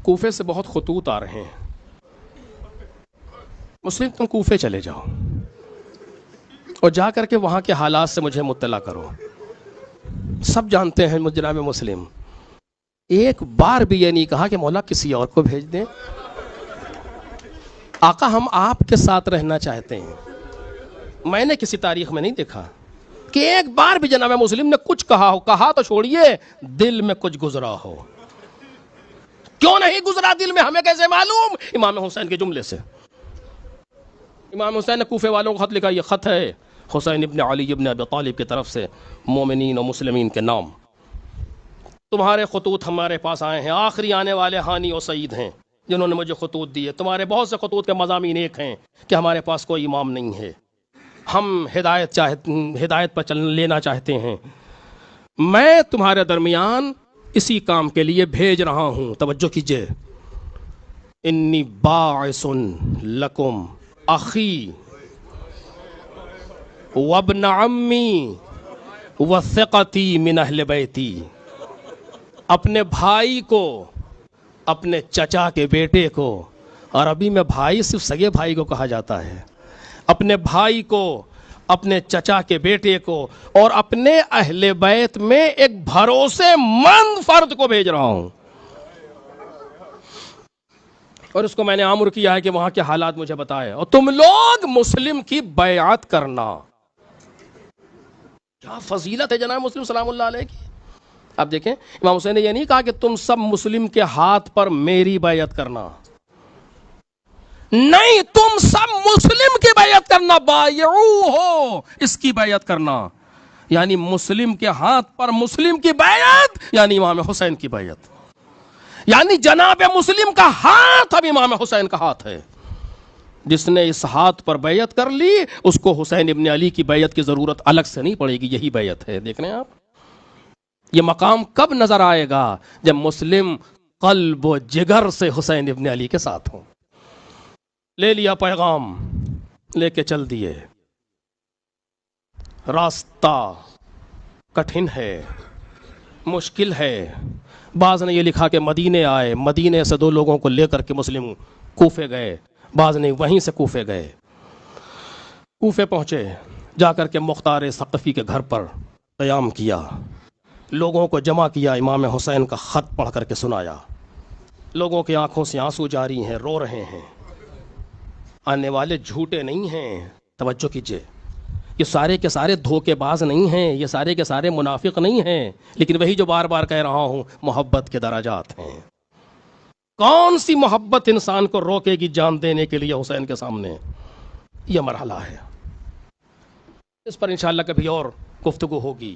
کوفے سے بہت خطوط آ رہے ہیں، مسلم تم کوفے چلے جاؤ اور جا کر کے وہاں کے حالات سے مجھے مطلع کرو. سب جانتے ہیں جناب مسلم ایک بار بھی یہ نہیں کہا کہ مولا کسی اور کو بھیج دیں. آقا ہم آپ کے ساتھ رہنا چاہتے ہیں. میں نے کسی تاریخ میں نہیں دیکھا کہ ایک بار بھی جناب مسلم نے کچھ کہا ہو. کہا تو چھوڑیے، دل میں کچھ گزرا ہو. کیوں نہیں گزرا دل میں ہمیں کیسے معلوم؟ امام حسین کے جملے سے. امام حسین نے کوفے والوں کو خط لکھا، یہ خط ہے حسین ابن علی ابن ابی طالب کی طرف سے مومنین و مسلمین کے نام. تمہارے خطوط ہمارے پاس آئے ہیں، آخری آنے والے ہانی و سعید ہیں جنہوں نے مجھے خطوط دیے. تمہارے بہت سے خطوط کے مضامین ایک ہیں کہ ہمارے پاس کوئی امام نہیں ہے، ہم ہدایت پر لینا چاہتے ہیں. میں تمہارے درمیان اسی کام کے لیے بھیج رہا ہوں. توجہ کیجئے، انی باعث لکم اخی وابن عمی وثقتی من اہل بیتی. اپنے بھائی کو، اپنے چچا کے بیٹے کو، عربی میں بھائی صرف سگے بھائی کو کہا جاتا ہے، اپنے بھائی کو، اپنے چچا کے بیٹے کو اور اپنے اہل بیت میں ایک بھروسے مند فرد کو بھیج رہا ہوں. اور اس کو میں نے امر کیا ہے کہ وہاں کے حالات مجھے بتائے اور تم لوگ مسلم کی بیعت کرنا. کیا فضیلت ہے جناب مسلم سلام اللہ علیہ کی. اب دیکھیں امام حسین نے یہ نہیں کہا کہ تم سب مسلم کے ہاتھ پر میری بیعت کرنا، نہیں، تم سب مسلم کی بیعت کرنا. بایعو ہو، اس کی بیعت کرنا، یعنی مسلم کے ہاتھ پر مسلم کی بیعت، یعنی امام حسین کی بیعت. یعنی جناب مسلم کا ہاتھ اب امام حسین کا ہاتھ ہے. جس نے اس ہاتھ پر بیعت کر لی اس کو حسین ابن علی کی بیعت کی ضرورت الگ سے نہیں پڑے گی. یہی بیعت ہے. دیکھ رہے ہیں آپ، یہ مقام کب نظر آئے گا؟ جب مسلم قلب و جگر سے حسین ابن علی کے ساتھ ہوں. لے لیا پیغام، لے کے چل دیے. راستہ کٹھن ہے، مشکل ہے. بعض نے یہ لکھا کہ مدینے آئے، مدینے سے 2 لوگوں کو لے کر کے مسلم کوفے گئے. بعض نے وہیں سے کوفے گئے. کوفے پہنچے، جا کر کے مختار ثقفی کے گھر پر قیام کیا، لوگوں کو جمع کیا، امام حسین کا خط پڑھ کر کے سنایا. لوگوں کی آنکھوں سے آنسو جاری ہیں، رو رہے ہیں. آنے والے جھوٹے نہیں ہیں. توجہ کیجئے، یہ سارے کے سارے دھوکے باز نہیں ہیں، یہ سارے کے سارے منافق نہیں ہیں. لیکن وہی جو بار بار کہہ رہا ہوں، محبت کے درجات ہیں. کون سی محبت انسان کو روکے گی جان دینے کے لیے حسین کے سامنے؟ یہ مرحلہ ہے. اس پر انشاءاللہ کبھی اور گفتگو ہوگی.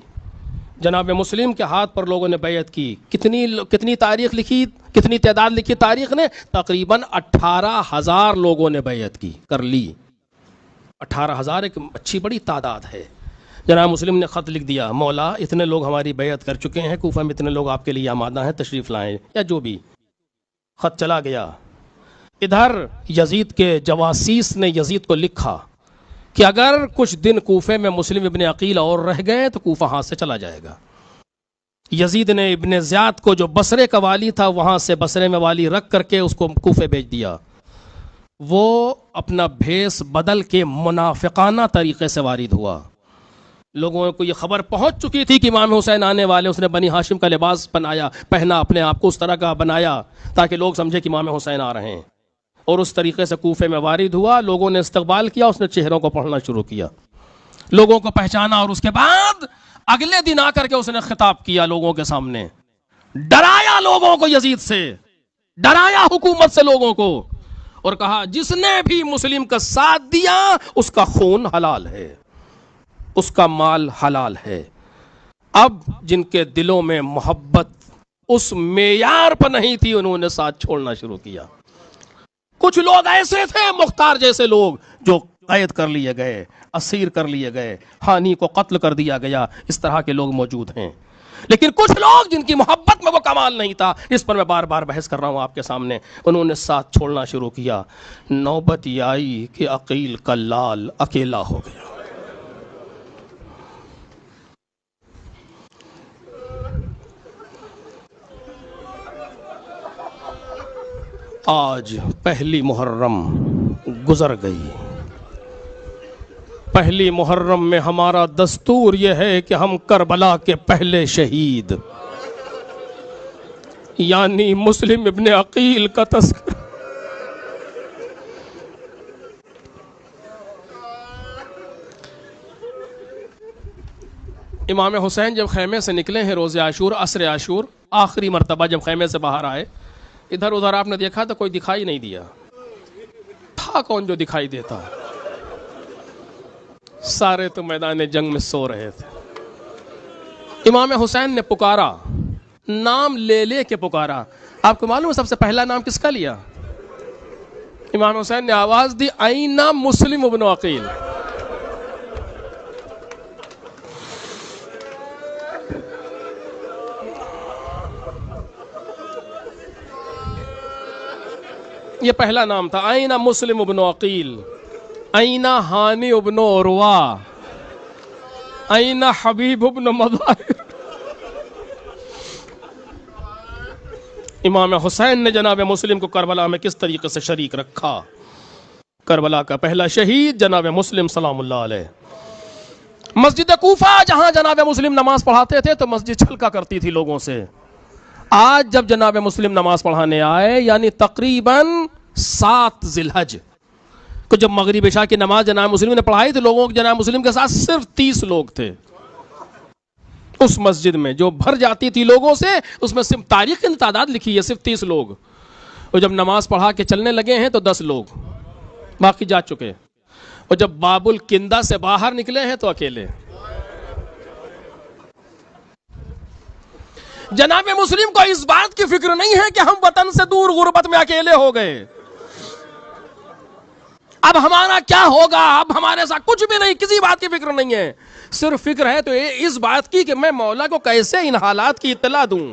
جناب مسلم کے ہاتھ پر لوگوں نے بیعت کی. کتنی تاریخ لکھی، کتنی تعداد لکھی تاریخ نے؟ تقریباً 18,000 لوگوں نے بیعت کی، کر لی. 18,000 ایک اچھی بڑی تعداد ہے. جناب مسلم نے خط لکھ دیا، مولا اتنے لوگ ہماری بیعت کر چکے ہیں، کوفہ میں اتنے لوگ آپ کے لیے آمادہ ہیں، تشریف لائیں، یا جو بھی. خط چلا گیا. ادھر یزید کے جواسیس نے یزید کو لکھا کہ اگر کچھ دن کوفے میں مسلم ابن عقیل اور رہ گئے تو کوفہ ہاتھ سے چلا جائے گا. یزید نے ابن زیاد کو جو بصرے کا والی تھا وہاں سے بصرے میں والی رکھ کر کے اس کو کوفے بھیج دیا. وہ اپنا بھیس بدل کے منافقانہ طریقے سے وارد ہوا. لوگوں کو یہ خبر پہنچ چکی تھی کہ امام حسین آنے والے. اس نے بنی ہاشم کا لباس بنایا، پہنا، اپنے آپ کو اس طرح کا بنایا تاکہ لوگ سمجھے کہ امام حسین آ رہے ہیں. اور اس طریقے سے کوفے میں وارد ہوا. لوگوں نے استقبال کیا، اس نے چہروں کو پڑھنا شروع کیا، لوگوں کو پہچانا. اور اس کے بعد اگلے دن آ کر کے اس نے خطاب کیا لوگوں کے سامنے. ڈرایا لوگوں کو یزید سے، ڈرایا حکومت سے لوگوں کو، اور کہا جس نے بھی مسلم کا ساتھ دیا اس کا خون حلال ہے، اس کا مال حلال ہے. اب جن کے دلوں میں محبت اس معیار پر نہیں تھی انہوں نے ساتھ چھوڑنا شروع کیا. کچھ لوگ ایسے تھے مختار جیسے لوگ جو قید کر لیے گئے، اسیر کر لیے گئے، ہانی کو قتل کر دیا گیا. اس طرح کے لوگ موجود ہیں. لیکن کچھ لوگ جن کی محبت میں وہ کمال نہیں تھا، اس پر میں بار بار بحث کر رہا ہوں آپ کے سامنے، انہوں نے ساتھ چھوڑنا شروع کیا. نوبت یہ آئی کہ عقیل کا لال اکیلا ہو گیا. آج پہلی محرم گزر گئی. پہلی محرم میں ہمارا دستور یہ ہے کہ ہم کربلا کے پہلے شہید یعنی مسلم ابن عقیل کا تذکرہ. امام حسین جب خیمے سے نکلے ہیں روز عاشور عصر عاشور آخری مرتبہ جب خیمے سے باہر آئے, ادھر ادھر آپ نے دیکھا تو کوئی دکھائی نہیں دیا. تھا کون جو دکھائی دیتا؟ سارے تو میدان جنگ میں سو رہے تھے. امام حسین نے پکارا, نام لے لے کے پکارا. آپ کو معلوم ہے سب سے پہلا نام کس کا لیا؟ امام حسین نے آواز دی, اینا مسلم ابن عقیل. یہ پہلا نام تھا, اینا مسلم ابن عقیل, اینا ہانی ابن عروہ, اینا حبیب ابن مظاہر. امام حسین نے جناب مسلم کو کربلا میں کس طریقے سے شریک رکھا. کربلا کا پہلا شہید جناب مسلم سلام اللہ علیہ. مسجد کوفہ جہاں جناب مسلم نماز پڑھاتے تھے تو مسجد چھلکا کرتی تھی لوگوں سے. آج جب جناب مسلم نماز پڑھانے آئے یعنی تقریباً 7 ذی الحج کو جب مغرب عشاء کی نماز جناب مسلم نے پڑھائی تو لوگوں جناب مسلم کے ساتھ صرف 30 لوگ تھے. اس مسجد میں جو بھر جاتی تھی لوگوں سے, اس میں صرف تاریخ کی تعداد لکھی ہے صرف 30 لوگ. اور جب نماز پڑھا کے چلنے لگے ہیں تو 10 لوگ, باقی جا چکے. اور جب باب الکندہ سے باہر نکلے ہیں تو اکیلے. جناب مسلم کو اس بات کی فکر نہیں ہے کہ ہم وطن سے دور غربت میں اکیلے ہو گئے, اب ہمارا کیا ہوگا, اب ہمارے ساتھ کچھ بھی نہیں, کسی بات کی فکر نہیں ہے. صرف فکر ہے تو اس بات کی کہ میں مولا کو کیسے ان حالات کی اطلاع دوں.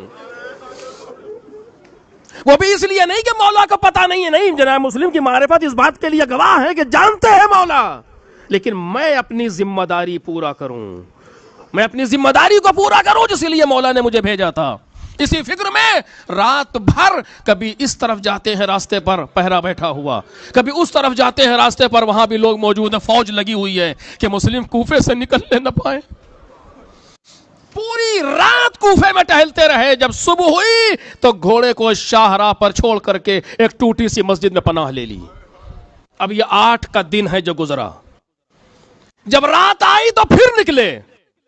وہ بھی اس لیے نہیں کہ مولا کو پتا نہیں ہے, نہیں, جناب مسلم کی معرفت اس بات کے لیے گواہ ہے کہ جانتے ہیں مولا, لیکن میں اپنی ذمہ داری پورا کروں, میں اپنی ذمہ داری کو پورا کروں جس لیے مولا نے مجھے بھیجا تھا. اسی فکر میں رات بھر کبھی اس طرف جاتے ہیں راستے پر پہرا بیٹھا ہوا, کبھی اس طرف جاتے ہیں راستے پر وہاں بھی لوگ موجود ہیں, فوج لگی ہوئی ہے کہ مسلم کوفے سے نکلنے نہ پائے. پوری رات کوفے میں ٹہلتے رہے. جب صبح ہوئی تو گھوڑے کو شاہراہ پر چھوڑ کر کے ایک ٹوٹی سی مسجد میں پناہ لے لی. اب یہ 8 کا دن ہے جو گزرا. جب رات آئی تو پھر نکلے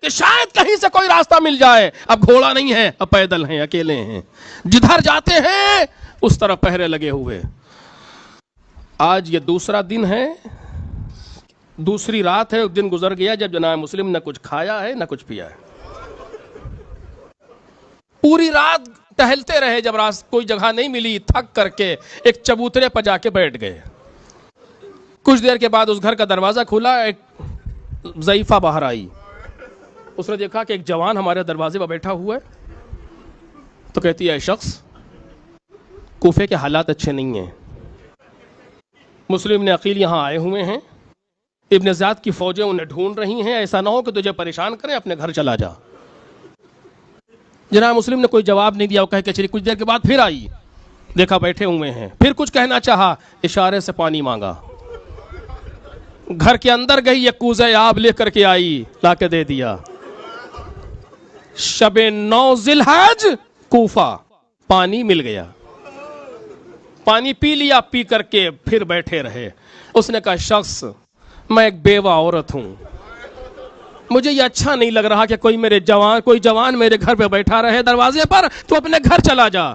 کہ شاید کہیں سے کوئی راستہ مل جائے. اب گھوڑا نہیں ہے, اب پیدل ہیں, اکیلے ہیں, جدھر جاتے ہیں اس طرف پہرے لگے ہوئے. آج یہ دوسرا دن ہے, دوسری رات ہے. ایک دن گزر گیا جب جناب مسلم نہ کچھ کھایا ہے نہ کچھ پیا ہے. پوری رات ٹہلتے رہے. جب کوئی جگہ نہیں ملی تھک کر کے ایک چبوترے پر جا کے بیٹھ گئے. کچھ دیر کے بعد اس گھر کا دروازہ کھلا, ایک ضعیفہ باہر آئی. اس نے دیکھا کہ ایک جوان ہمارے دروازے پر بیٹھا ہوا ہے تو کہتی ہے, اے شخص, کوفے کے حالات اچھے نہیں ہیں, مسلم نے عقیل یہاں آئے ہوئے ہیں, ابن زیاد کی فوجیں انہیں ڈھونڈ رہی ہیں, ایسا نہ ہو کہ تجھے پریشان کریں, اپنے گھر چلا جا. جناب مسلم نے کوئی جواب نہیں دیا. وہ کہہ کے چلی. کچھ دیر کے بعد پھر آئی, دیکھا بیٹھے ہوئے ہیں, پھر کچھ کہنا چاہا, اشارے سے پانی مانگا. گھر کے اندر گئی, ایک کوزہ آب لے کر کے آئی, لا کے دے دیا. شب 9 ذی الحج کوفہ, پانی مل گیا, پانی پی لیا. پی کر کے پھر بیٹھے رہے. اس نے کہا, شخص, میں ایک بیوہ عورت ہوں, مجھے یہ اچھا نہیں لگ رہا کہ کوئی جوان میرے گھر پہ بیٹھا رہے دروازے پر, تو اپنے گھر چلا جا.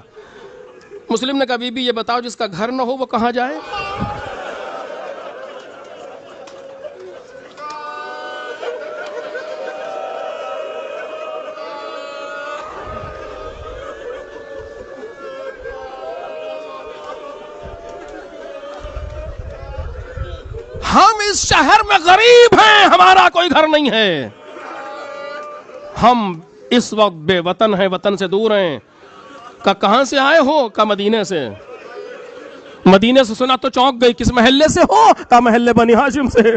مسلم نے کہا, بی بی یہ بتاؤ, جس کا گھر نہ ہو وہ کہاں جائے؟ ہم اس شہر میں غریب ہیں, ہمارا کوئی گھر نہیں ہے. ہم اس وقت بے وطن ہیں, وطن سے دور ہیں. کہاں سے آئے ہو؟ مدینے سے. مدینے سے سنا تو چونک گئی. کس محلے سے ہو؟ محلے بنی ہاشم سے.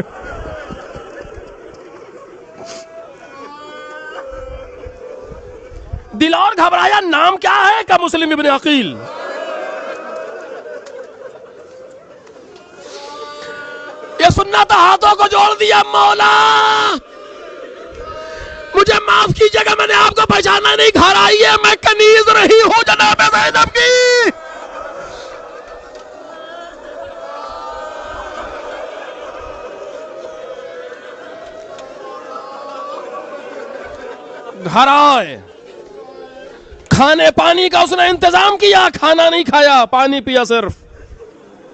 دل اور گھبرایا. نام کیا ہے؟ مسلم ابن عقیل. سننا تھا ہاتھوں کو جوڑ دیا، مولا مجھے معاف کیجیے گا، میں نے آپ کو پہچانا نہیں، گھر آئیے، میں کنیز رہی ہوں جناب زینب کی۔ گھر آئے، کھانے پانی کا اس نے انتظام کیا، کھانا نہیں کھایا، پانی پیا صرف۔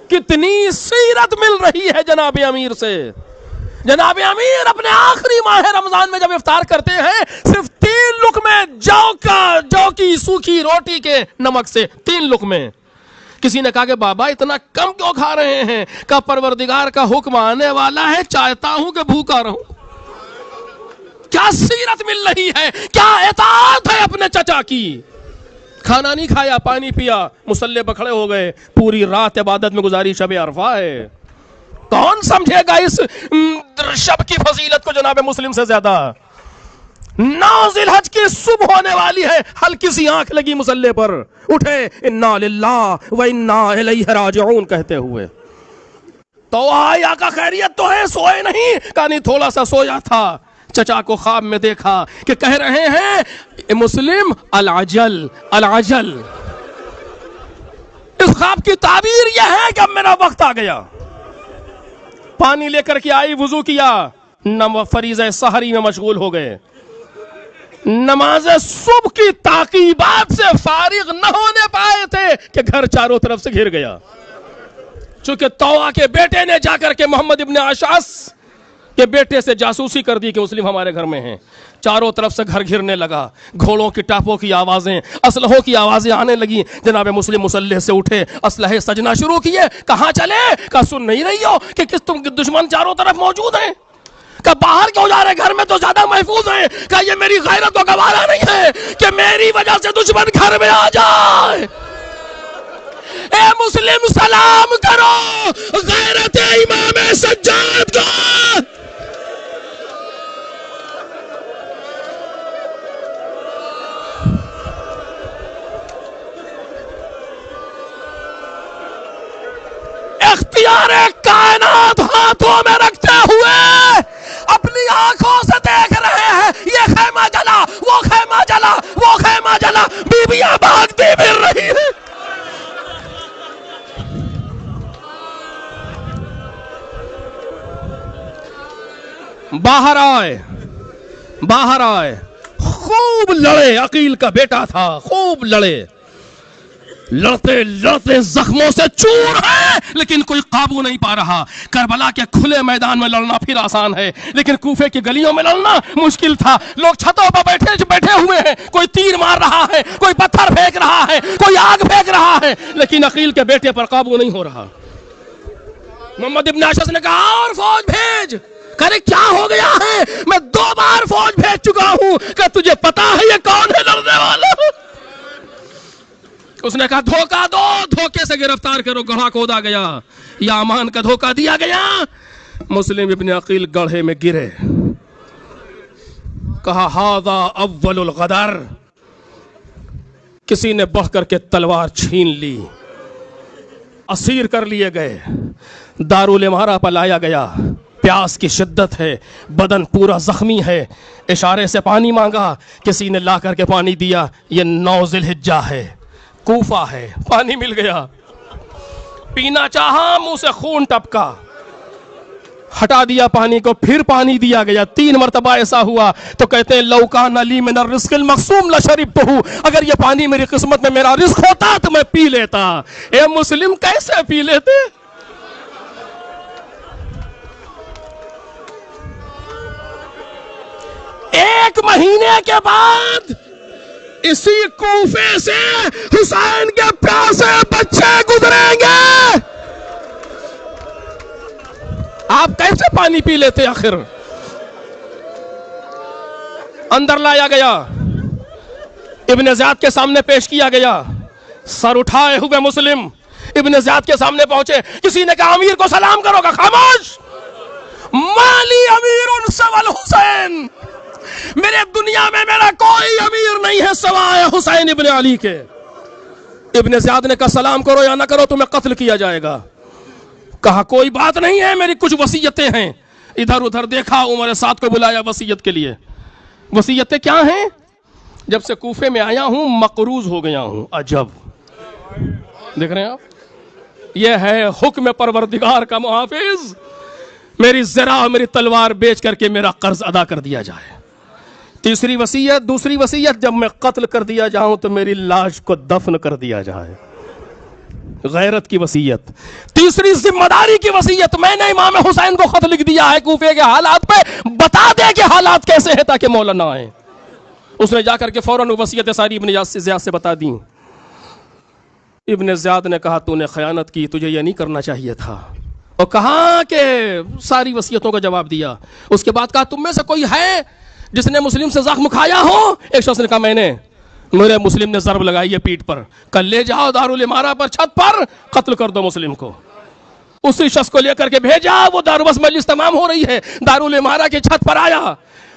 کتنی سیرت مل رہی ہے جناب امیر سے۔ جناب امیر اپنے آخری ماہ رمضان میں جب افطار کرتے ہیں صرف 3 لقمے جو کی سوکھی روٹی کے نمک سے، 3 لقمے۔ کسی نے کہا کہ بابا اتنا کم کیوں کھا رہے ہیں؟ کہ پروردگار کا حکم آنے والا ہے، چاہتا ہوں کہ بھوکا رہوں۔ کیا سیرت مل رہی ہے، کیا اطاعت ہے اپنے چچا کی۔ کھانا نہیں کھایا، پانی پیا، مصلی پہ کھڑے ہو گئے، پوری رات عبادت میں گزاری، شب عرفہ ہے۔ کون سمجھے گا اس شب کی فضیلت کو جناب مسلم سے زیادہ؟ 9 ذی الحج کی صبح ہونے والی ہے، ہلکی سی آنکھ لگی مصلی پر، اٹھے انا للہ و انا الیہ راجعون کہتے ہوئے۔ تو آیا کا خیریت تو ہے، سوئے نہیں؟ کہا نہیں، تھوڑا سا سویا تھا۔ چچا کو خواب میں دیکھا کہ کہہ رہے ہیں مسلم العجل العجل۔ اس خواب کی تعبیر یہ ہے کہ اب میرا وقت آ گیا۔ پانی لے کر کے آئی، وضو کیا، فریضہ سحری میں مشغول ہو گئے۔ نماز صبح کی تعقیبات سے فارغ نہ ہونے پائے تھے کہ گھر چاروں طرف سے گھر گیا۔ چونکہ طوع کے بیٹے نے جا کر کے محمد ابن اشعث کے بیٹے سے جاسوسی کر دی کہ مسلم ہمارے گھر میں ہیں۔ چاروں طرف سے گھر گھرنے لگا، گھوڑوں کی ٹاپوں کی آوازیں، اسلحوں کی آوازیں آنے لگی۔ جناب مسلم مصلی سے اٹھے، اسلحے سجنا شروع کیے۔ کہاں چلے؟ کہا سن نہیں رہی ہو کہ کس تم دشمن چاروں طرف موجود ہیں؟ کہ باہر کیوں جا رہے، گھر میں تو زیادہ محفوظ ہیں۔ کہ یہ میری غیرت کو گوارا نہیں ہے کہ میری وجہ سے دشمن گھر میں آ جائے۔ اے مسلم سلام کرو غیرت امام سجاد کو۔ اختیار کائنات ہاتھوں میں رکھتے ہوئے اپنی آنکھوں سے دیکھ رہے ہیں، یہ خیمہ جلا، وہ خیمہ جلا، وہ خیمہ جلا، بیویاں بھاگتی پھر رہی ہیں۔ باہر آئے، باہر آئے، خوب لڑے، عقیل کا بیٹا تھا، خوب لڑے، لڑتے لڑتے زخموں سے چور ہے لیکن کوئی قابو نہیں پا رہا۔ کربلا کے کھلے میدان میں لڑنا پھر آسان ہے، لیکن کوفے کی گلیوں میں لڑنا مشکل تھا۔ لوگ چھتوں پر بیٹھے ہوئے ہیں، کوئی تیر مار رہا ہے، کوئی پتھر پھینک رہا ہے، کوئی آگ پھینک رہا ہے، لیکن عقیل کے بیٹے پر قابو نہیں ہو رہا۔ محمد ابن اشعث نے کہا اور فوج بھیج۔ کرے کیا ہو گیا ہے؟ میں 2 بار فوج بھیج چکا ہوں۔ کہ تجھے پتا ہے یہ کون ہے لڑنے والا؟ اس نے کہا دھوکہ دو، دھوکے سے گرفتار کرو۔ گڑھا کھودا گیا، یامان کا دھوکہ دیا گیا۔ مسلم ابن عقیل گڑھے میں گرے۔ کہا ھذا اول الغدر۔ کسی نے بڑھ کر کے تلوار چھین لی، اسیر کر لیے گئے، دارالامارہ پر لایا گیا۔ پیاس کی شدت ہے، بدن پورا زخمی ہے، اشارے سے پانی مانگا، کسی نے لا کر کے پانی دیا۔ یہ 9 ذی الحجہ ہے، کوفہ ہے، پانی مل گیا۔ پینا چاہا، منہ سے خون ٹپکا، ہٹا دیا پانی کو، پھر پانی دیا گیا۔ 3 مرتبہ ایسا ہوا تو کہتے ہیں لو کان لی من الرزق المقسوم لشربتہ، اگر یہ پانی میری قسمت میں میرا رزق ہوتا تو میں پی لیتا۔ اے مسلم کیسے پی لیتے؟ ایک مہینے کے بعد اسی کوفے سے حسین کے پیاسے بچے گزریں گے۔ آپ کیسے پانی پی لیتے؟ آخر اندر لایا گیا، ابن زیاد کے سامنے پیش کیا گیا۔ سر اٹھائے ہوئے مسلم ابن زیاد کے سامنے پہنچے۔ کسی نے کہا امیر کو سلام کرو گا؟ خاموش، مالی امیر سوى الحسین، میرے دنیا میں میرا کوئی امیر نہیں ہے سوائے حسین ابن علی کے۔ ابن زیاد نے کہا سلام کرو یا نہ کرو تمہیں قتل کیا جائے گا۔ کہا کوئی بات نہیں ہے، میری کچھ وصیتیں ہیں. ادھر ادھر دیکھا، عمر سعد کو بلایا وصیت کے لیے. وصیتیں کیا ہیں؟ جب سے کوفے میں آیا ہوں مقروض ہو گیا ہوں. عجب، دیکھ رہے ہیں آپ، یہ ہے حکم پروردگار کا محافظ. میری زرہ اور میری تلوار بیچ کر کے میرا قرض ادا کر دیا جائے. تیسری وصیت، دوسری وصیت، جب میں قتل کر دیا جاؤں تو میری لاش کو دفن کر دیا جائے. غیرت کی وصیت. تیسری ذمہ داری کی وصیت، میں نے امام حسین کو خط لکھ دیا ہے کوفے کے حالات پہ، بتا دے کہ حالات کیسے ہیں تاکہ مولا نہ آئے. اس نے جا کر کے فوراً وصیت ساری ابن زیاد سے بتا دی. ابن زیاد نے کہا تو نے خیانت کی، تجھے یہ نہیں کرنا چاہیے تھا. اور کہا کہ ساری وصیتوں کا جواب دیا. اس کے بعد کہا تم میں سے کوئی ہے جس نے مسلم سے زخم کھایا ہو؟ ایک شخص نے کہا میں نے. میرے مسلم نے ضرب لگائی ہے پیٹھ پر. کل لے جاؤ دارالامارہ پر چھت پر قتل کر دو مسلم کو. اسی شخص کو لے کر کے بھیجا. وہ دارالبس مجلس تمام ہو رہی ہے، دارالامارہ کی چھت پر آیا.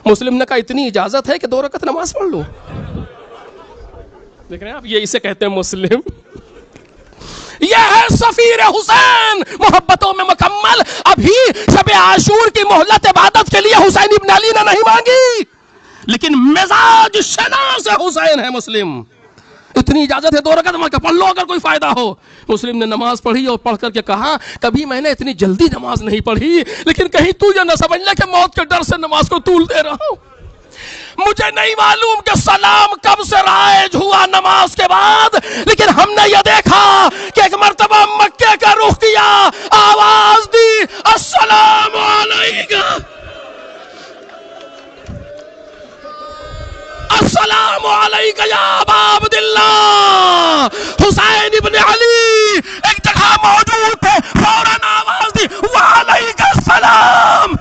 مسلم نے کہا اتنی اجازت ہے کہ 2 رکعت نماز پڑھ لوں. دیکھ رہے ہیں آپ، یہ اسے کہتے ہیں مسلم. یہ ہے سفیر حسین، محبتوں میں مکمل. ابھی شب عاشور کی مہلت عبادت کے لیے حسین ابن علی نے نہیں مانگی، لیکن مزاج شناس حسین ہے مسلم. اتنی اجازت ہے 2 رکعت پڑھ لو اگر کوئی فائدہ ہو. مسلم نے نماز پڑھی اور پڑھ کر کے کہا کبھی میں نے اتنی جلدی نماز نہیں پڑھی، لیکن کہیں تو یہ نہ سمجھ لے کہ موت کے ڈر سے نماز کو طول دے رہا ہوں. مجھے نہیں معلوم کہ سلام کب سے رائج ہوا نماز کے بعد، لیکن ہم نے یہ دیکھا کہ ایک مرتبہ مکے کا رخ کیا، آواز دی السلام علیکم، السلام علیکم یا ابا عبداللہ. حسین ابن علی ایک جگہ موجود تھے، فوراً آواز دی وعلیکم السلام.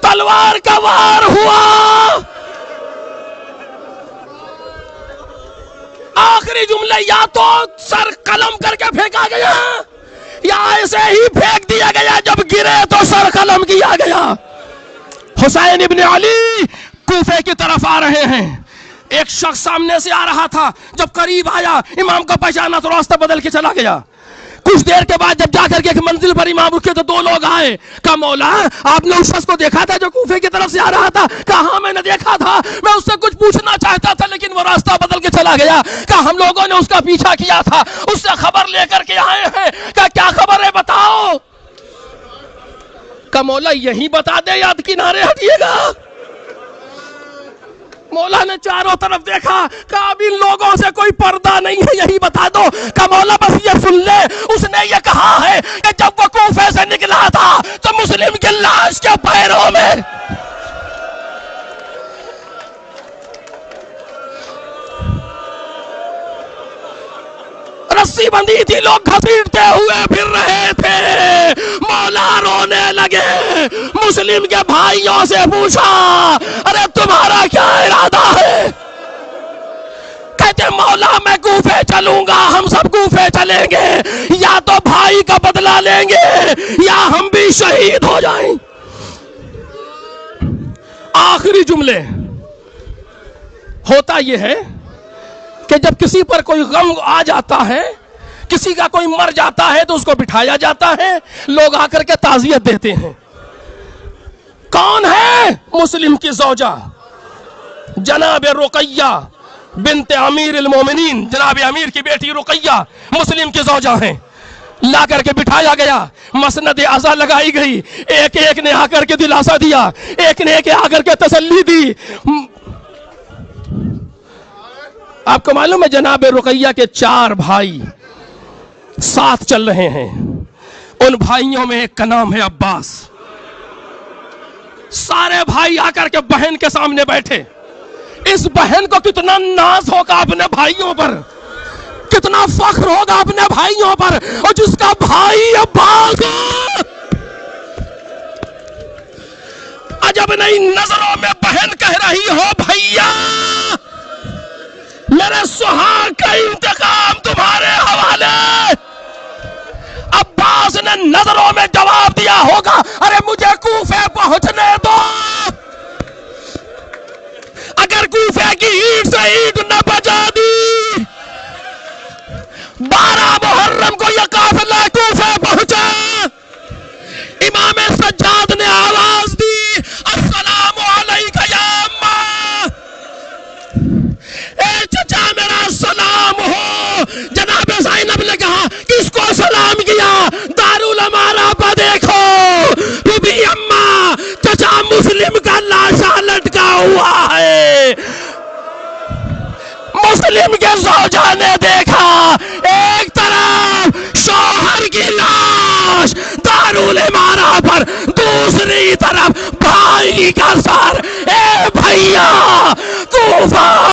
تلوار کا وار ہوا. آخری جملے یا تو سر قلم کر کے پھینکا گیا یا ایسے ہی پھینک دیا گیا، جب گرے تو سر قلم کیا گیا. حسین ابن علی کوفے کی طرف آ رہے ہیں. ایک شخص سامنے سے آ رہا تھا، جب قریب آیا امام کو پہچانا تو راستہ بدل کے چلا گیا. کچھ دیر کے بعد جب جا کر کے ایک منزل پر امام رکے تو 2 لوگ آئے. کہا مولا آپ نے اس شخص کو دیکھا تھا جو کوفے کی طرف سے آ رہا تھا؟ کہا ہاں میں نے دیکھا تھا، میں اس سے کچھ پوچھنا چاہتا تھا لیکن وہ راستہ بدل کے چلا گیا. کہا ہم لوگوں نے اس کا پیچھا کیا تھا، اس سے خبر لے کر کے آئے ہیں. کہا کیا خبر ہے بتاؤ. کہا مولا یہی بتا دے یا کنارے ہٹیے گا. مولا نے چاروں طرف دیکھا، کہا اب ان لوگوں سے کوئی پردہ نہیں ہے، یہی بتا دو. کہا مولا بس یہ سن لے، اس نے یہ کہا ہے کہ جب وہ کوفے سے نکلا تھا تو مسلم کی لاش کے پیروں میں رسی بندھی تھی، لوگ گھسیٹتے ہوئے پھر رہے تھے. مولا رونے لگے. مسلم کے بھائیوں سے پوچھا ارے تمہارا کیا ارادہ ہے؟ کہتے مولا میں کوفے چلوں گا، ہم سب کوفے چلیں گے، یا تو بھائی کا بدلہ لیں گے یا ہم بھی شہید ہو جائیں. آخری جملے. ہوتا یہ ہے کہ جب کسی پر کوئی غم آ جاتا ہے، کسی کا کوئی مر جاتا ہے تو اس کو بٹھایا جاتا ہے، لوگ آ کر کے تعزیت دیتے ہیں. کون ہے؟ مسلم کی زوجہ جناب رقیہ بنت امیر المومنین، جناب امیر کی بیٹی رقیہ مسلم کی زوجہ ہیں. لا کر کے بٹھایا گیا، مسند عزا لگائی گئی. ایک ایک نے آ کر کے دلاسا دیا، ایک نے ایک آ کر کے تسلی دی. آپ کو معلوم ہے جناب رقیہ کے 4 بھائی ساتھ چل رہے ہیں. ان بھائیوں میں ایک کا نام ہے عباس. سارے بھائی آ کر کے بہن کے سامنے بیٹھے. اس بہن کو کتنا ناز ہوگا اپنے بھائیوں پر، کتنا فخر ہوگا اپنے بھائیوں پر. اور جس کا بھائی عباس عجب نہیں نظروں میں بہن کہہ رہی ہو بھیا میرے سہاگ کا انتقام تمہارے حوالے. عباس نے نظروں میں جواب دیا ہوگا ارے مجھے کوفے پہنچنے دو. اگر کوفے کی اینٹ سے اینٹ نہ بچ محرم کو یہ قافلہ کوفہ پہنچا، امام سجاد نے آواز دی السلام علیکہ یا اماں، اے چچا میرا سلام ہو۔ جناب زینب نے کہا کس کو سلام کیا؟ دارالامارہ پہ دیکھو بی بی اماں، چچا مسلم کا لاشا لٹکا ہوا ہے۔ مسلم کے زوجہ نے دیکھا ایک طرف شوہر کی لاش دارالامارہ پر، دوسری طرف بھائی کا سر۔ اے بھیا کوفہ